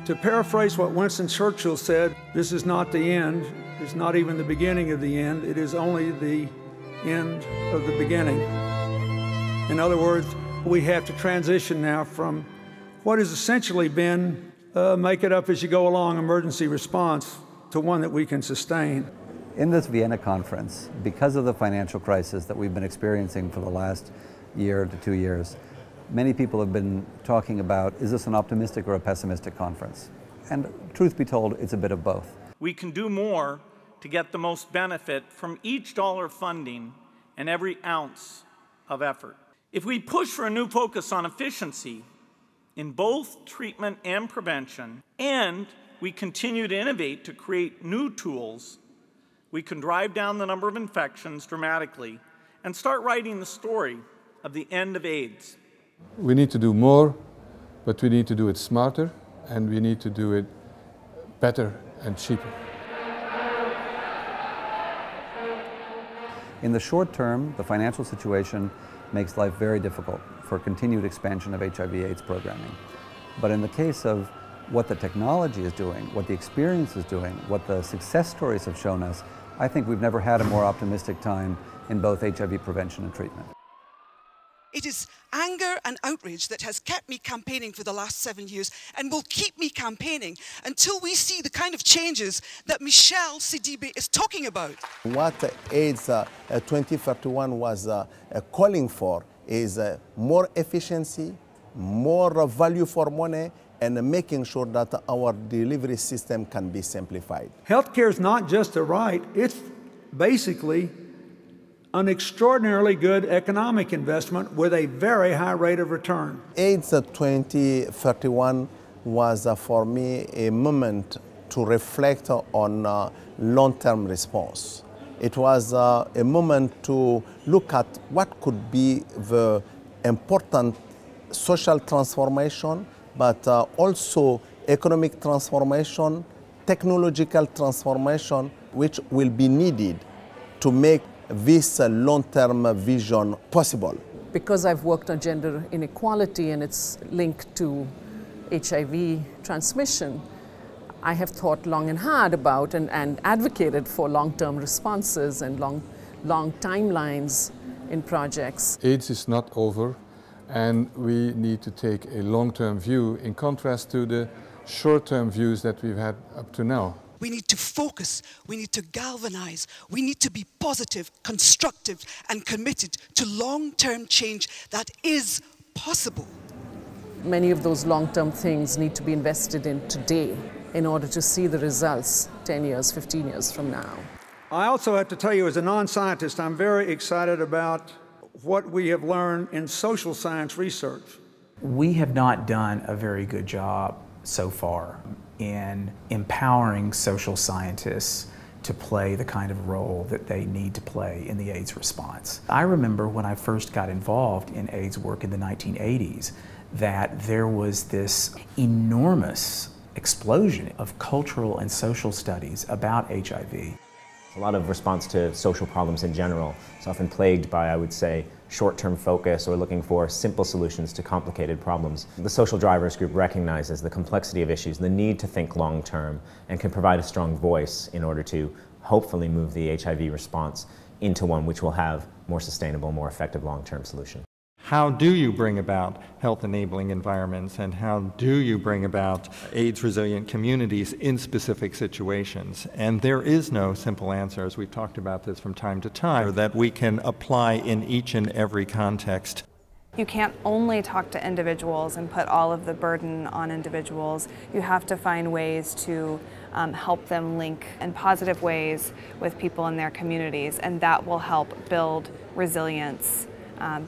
To paraphrase what Winston Churchill said, this is not the end, it's not even the beginning of the end, it is only the end of the beginning. In other words, we have to transition now from what has essentially been make it up as you go along emergency response to one that we can sustain. In this Vienna conference, because of the financial crisis that we've been experiencing for the last year to 2 years, many people have been talking about, is this an optimistic or a pessimistic conference? And truth be told, it's a bit of both. We can do more to get the most benefit from each dollar of funding and every ounce of effort. If we push for a new focus on efficiency in both treatment and prevention, and we continue to innovate to create new tools, we can drive down the number of infections dramatically and start writing the story of the end of AIDS. We need to do more, but we need to do it smarter, and we need to do it better and cheaper. In the short term, the financial situation makes life very difficult for continued expansion of HIV/AIDS programming. But in the case of what the technology is doing, what the experience is doing, what the success stories have shown us, I think we've never had a more optimistic time in both HIV prevention and treatment. It is anger and outrage that has kept me campaigning for the last 7 years and will keep me campaigning until we see the kind of changes that Michel Sidibe is talking about. What AIDS2031 was calling for is more efficiency, more value for money, and making sure that our delivery system can be simplified. Healthcare is not just a right, it's basically an extraordinarily good economic investment with a very high rate of return. AIDS2031 was for me a moment to reflect on long-term response. It was a moment to look at what could be the important social transformation, but also economic transformation, technological transformation, which will be needed to make this long-term vision possible. Because I've worked on gender inequality and its link to HIV transmission, I have thought long and hard about and advocated for long-term responses and long timelines in projects. AIDS is not over, and we need to take a long-term view in contrast to the short-term views that we've had up to now. We need to focus, we need to galvanize, we need to be positive, constructive, and committed to long-term change that is possible. Many of those long-term things need to be invested in today in order to see the results 10 years, 15 years from now. I also have to tell you, as a non-scientist, I'm very excited about what we have learned in social science research. We have not done a very good job so far in empowering social scientists to play the kind of role that they need to play in the AIDS response. I remember when I first got involved in AIDS work in the 1980s that there was this enormous explosion of cultural and social studies about HIV. A lot of response to social problems in general is often plagued by, I would say, short-term focus or looking for simple solutions to complicated problems. The social drivers group recognizes the complexity of issues, the need to think long-term, and can provide a strong voice in order to hopefully move the HIV response into one which will have more sustainable, more effective long-term solution. How do you bring about health-enabling environments, and how do you bring about AIDS-resilient communities in specific situations? And there is no simple answer, as we've talked about this from time to time, that we can apply in each and every context. You can't only talk to individuals and put all of the burden on individuals. You have to find ways to help them link in positive ways with people in their communities, and that will help build resilience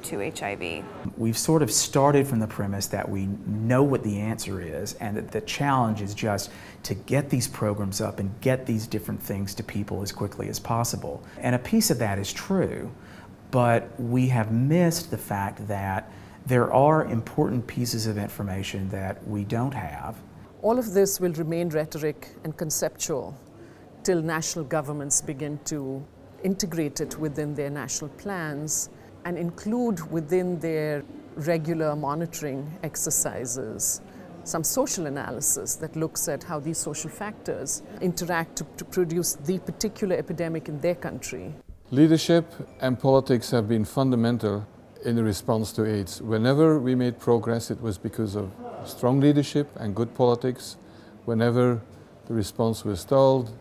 to HIV. We've sort of started from the premise that we know what the answer is, and that the challenge is just to get these programs up and get these different things to people as quickly as possible. And a piece of that is true, but we have missed the fact that there are important pieces of information that we don't have. All of this will remain rhetoric and conceptual till national governments begin to integrate it within their national plans and include within their regular monitoring exercises some social analysis that looks at how these social factors interact to produce the particular epidemic in their country. Leadership and politics have been fundamental in the response to AIDS. Whenever we made progress, it was because of strong leadership and good politics. Whenever the response was stalled,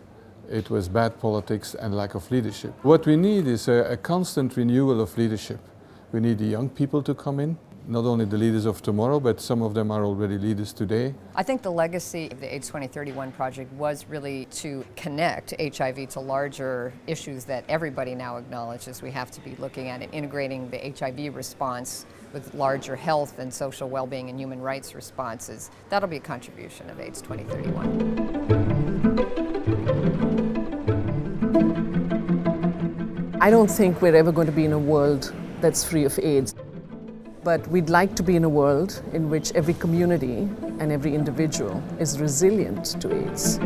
it was bad politics and lack of leadership. What we need is a constant renewal of leadership. We need the young people to come in, not only the leaders of tomorrow, but some of them are already leaders today. I think the legacy of the AIDS2031 project was really to connect HIV to larger issues that everybody now acknowledges we have to be looking at, and integrating the HIV response with larger health and social well-being and human rights responses. That'll be a contribution of AIDS2031. I don't think we're ever going to be in a world that's free of AIDS. But we'd like to be in a world in which every community and every individual is resilient to AIDS.